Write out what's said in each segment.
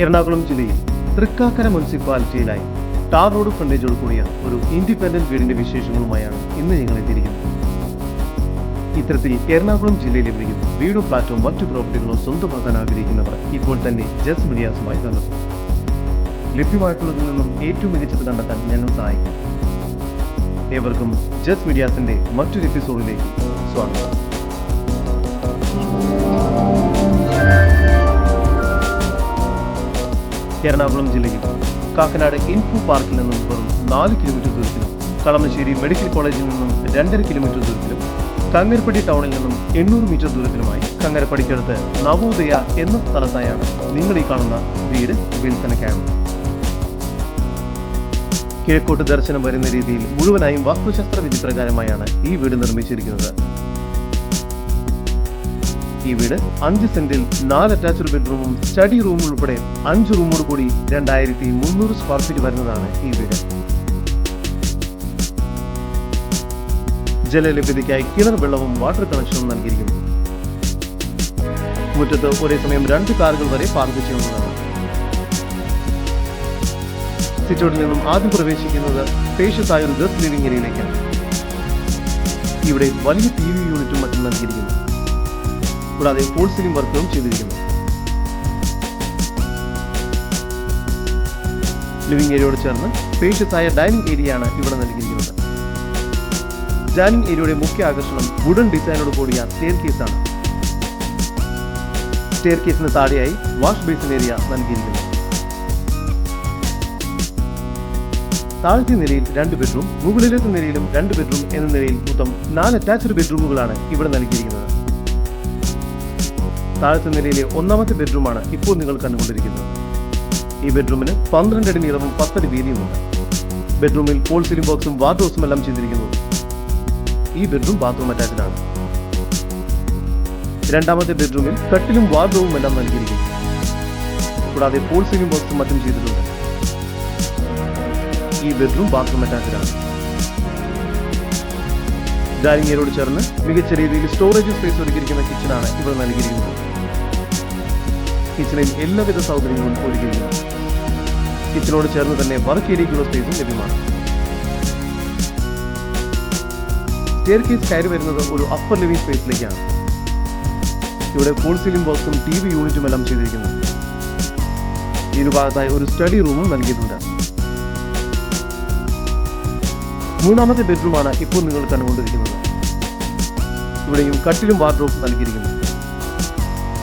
എറണാകുളം ജില്ലയിൽ Thrikkakara മുനിസിപ്പാലിറ്റിയിലായി tar road ഫ്രണ്ടേജോട് കൂടിയ ഒരു ഇൻഡിപെൻഡന്റ് വീടിന്റെ വിശേഷങ്ങളുമായാണ് ഇന്ന് ഞങ്ങൾ എത്തിയിരിക്കുന്നത്. ഇത്തരത്തിൽ എറണാകുളം ജില്ലയിൽ ലഭിക്കുന്ന വീടും ഫ്ലാറ്റും മറ്റു പ്രോപ്പർട്ടികളോ സ്വന്തമാക്കാൻ ആഗ്രഹിക്കുന്നവർ ഇപ്പോൾ തന്നെ ജസ് മീഡിയാസുമായി ബന്ധപ്പെടും. ലഭ്യമായിട്ടുള്ളതിൽ നിന്നും ഏറ്റവും മികച്ചത് കണ്ടെത്താൻ ഞങ്ങൾ സഹായിക്കും. ഏവർക്കും ജസ് മീഡിയാസിന്റെ മറ്റൊരു എപ്പിസോഡിലേക്ക് സ്വാഗതം. എറണാകുളം ജില്ലയിൽ കാക്കനാട് ഇൻഫോ പാർക്കിൽ നിന്നും വെറും 4 കിലോമീറ്റർ ദൂരത്തിലും, കളമശ്ശേരി മെഡിക്കൽ കോളേജിൽ നിന്നും 2.5 കിലോമീറ്റർ ദൂരത്തിലും, കങ്ങരപ്പടി ടൗണിൽ നിന്നും 800 മീറ്റർ ദൂരത്തിലുമായി കങ്ങരപ്പടിക്കടുത്ത് നവോദയ എന്ന സ്ഥലത്തായാണ് നിങ്ങൾ ഈ കാണുന്ന വീട് വിൽപ്പനയ്ക്കാണ്. കിഴക്കോട്ട് ദർശനം വരുന്ന രീതിയിൽ മുഴുവനായും വാസ്തുശാസ്ത്ര വിധി പ്രകാരമായാണ് ഈ വീട് നിർമ്മിച്ചിരിക്കുന്നത്. ഈ വീട് 5 സെന്റിൽ 4 അറ്റാച്ച്ഡ് ബെഡ്റൂമും സ്റ്റഡി റൂമും ഉൾപ്പെടെ 5 റൂമോട് കൂടി 2300 സ്ക്വയർ ഫീറ്റ് വരുന്നതാണ് ഈ വീട്. ജലലഭ്യതയ്ക്കായി കിണർ വെള്ളവും വാട്ടർ കണക്ഷനും നൽകിയിരിക്കുന്നു. മുറ്റത്ത് ഒരേ സമയം 2 കാറുകൾ വരെ പാർക്ക് ചെയ്യുന്നതാണ്. സിറ്റൗട്ടിൽ നിന്നും ആദ്യം പ്രവേശിക്കുന്നത് സ്പേഷ്യസ് ആയ ഒരു ഗസ്റ്റ് ലിവിംഗ് ഏരിയയിലേക്കാണ്. ഇവിടെ വലിയ TV യൂണിറ്റും മറ്റും നൽകിയിരിക്കുന്നു. കൂടാതെ ഫോൾ സീലിംഗ് വർക്കും ചെയ്തിരിക്കുന്നു. ലിവിംഗ് ഏരിയയോട് ചേർന്ന് സ്പേഷ്യസ് ആയ ഡൈനിങ് ഏരിയയാണ് ഇവിടെ നൽകിയിരിക്കുന്നത്. ഡൈനിങ് ഏരിയയുടെ മുഖ്യ ആകർഷണം വുഡൻ ഡിസൈനോട് കൂടിയ സ്റ്റെയർ കേസാണ്. സ്റ്റെയർ കേസിന് താഴെയായി വാഷ് ബേസിൻ ഏരിയ നൽകിയിരിക്കുന്നു. താഴത്തെ നിലയിൽ 2 ബെഡ്റൂം, മുകളിലത്തെ നിലയിലും 2 ബെഡ്റൂം എന്ന നിലയിൽ മൊത്തം 4 അറ്റാച്ച്ഡ് ബെഡ്റൂമുകളാണ് ഇവിടെ നൽകിയിരിക്കുന്നത്. താഴത്തെ നിലയിലെ 1ാമത്തെ ബെഡ്റൂമാണ് ഇപ്പോൾ നിങ്ങൾ കണ്ടുകൊണ്ടിരിക്കുന്നത്. ഈ ബെഡ്റൂമിന് 12 അടി നീളവും 10 അടി വീതിയുമുണ്ട്. ബെഡ്റൂമിൽ ഫോൾ സീലിംഗ് ബോക്സും വാർഡ്രോബ്സും എല്ലാം ചെയ്തിരിക്കുന്നു. ഈ ബെഡ്റൂം ബാത്റൂം അറ്റാച്ച്ഡ് ആണ്. 2ാമത്തെ ബെഡ്റൂമിൽ കട്ടിലും വാർഡ്രോബും എല്ലാം നൽകിയിരിക്കുന്നു. കൂടാതെ ഫോൾ സീലിംഗ് ബോക്സും മറ്റും ചെയ്തിട്ടുണ്ട്. ഈ ബെഡ്റൂം ബാത്റൂം അറ്റാച്ച്ഡ് ആണ്. ഡൈനിങ് ഏരിയയോട് ചേർന്ന് മികച്ച രീതിയിൽ സ്റ്റോറേജ് സ്പേസ് ഒരുക്കിയിരിക്കുന്ന കിച്ചണാണ് ഇവിടെ നൽകിയിരിക്കുന്നത്. കിച്ചണിൽ എല്ലാവിധ സൗകര്യങ്ങളും ഒരുക്കിയിരിക്കുന്നു. കിച്ചണോട് ചേർന്ന് തന്നെ വർക്ക് ഏരിയയ്ക്കുള്ള സ്പേസും ലഭ്യമാണ്. സ്റ്റെയർ കേസ് കയറി വരുന്നത് ഒരു അപ്പർ ലിവിംഗ് സ്പേസിലേക്കാണ്. ഇവിടെ ഫോൾ സീലിംഗ് ബോക്സും TV യൂണിറ്റും എല്ലാം ചെയ്തിരിക്കുന്നു. ഇരുഭാഗത്തായി ഒരു സ്റ്റഡി റൂമും നൽകിയിട്ടുണ്ട്. 3ാമത്തെ ബെഡ്റൂമാണ് ഇപ്പോൾ നിങ്ങൾ കണ്ടുകൊണ്ടിരിക്കുന്നത്. ഇവിടെയും കട്ടിലും വാർഡ്രോബും നൽകിയിരിക്കുന്നു.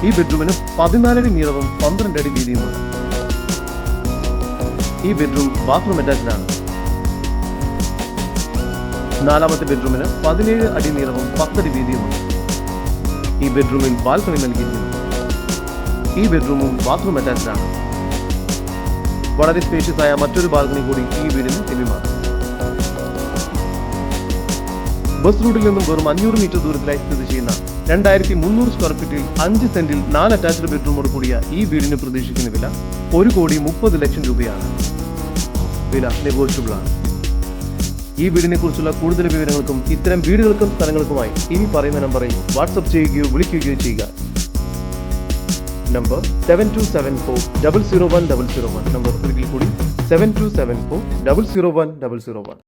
ഈ ബെഡ്റൂമിന് 14 അടി നീളവും 12 അടി വീതിയുമാണ്. ഈ ബെഡ്റൂം ബാത്റൂം അറ്റാച്ച്ഡ് ആണ്. 4ാമത്തെ ബെഡ്റൂമിന് 17 അടി നീളവും 10 അടി വീതിയുമാണ്. ഈ ബെഡ്റൂമിൽ ബാൽക്കണി നൽകിയിരിക്കുന്നു. ഈ ബെഡ്റൂമും ബാത്റൂം അറ്റാച്ച്ഡ് ആണ്. വളരെ സ്പേഷ്യസ് ആയ മറ്റൊരു ബാൽക്കണി കൂടി ഈ വീടിന് ലഭ്യമാണ്. ബസ് റൂട്ടിൽ നിന്നും വെറും 500 മീറ്റർ ദൂരത്തിലായി സ്ഥിതി ചെയ്യുന്ന 2300 സ്ക്വയർ ഫീറ്റിൽ 5 സെന്റിൽ 4 അറ്റാച്ച്ഡ് ബെഡ്റൂമോട് കൂടിയ ഈ വീടിന് പ്രതീക്ഷിക്കുന്ന വില 1,30,00,000 രൂപയാണ്. വില നെഗോഷ്യബിൾ ആണ്. ഈ വീടിനെ കുറിച്ചുള്ള കൂടുതൽ വിവരങ്ങൾക്കും ഇത്തരം വീടുകൾക്കും സ്ഥലങ്ങൾക്കുമായി ഇനി പറയുന്ന നമ്പറിൽ വാട്സ്ആപ്പ് ചെയ്യുകയോ വിളിക്കുകയോ ചെയ്യുക. നമ്പർ 7274 001 001. നമ്പർ ഒരിക്കൽ കൂടി 7274 001 001.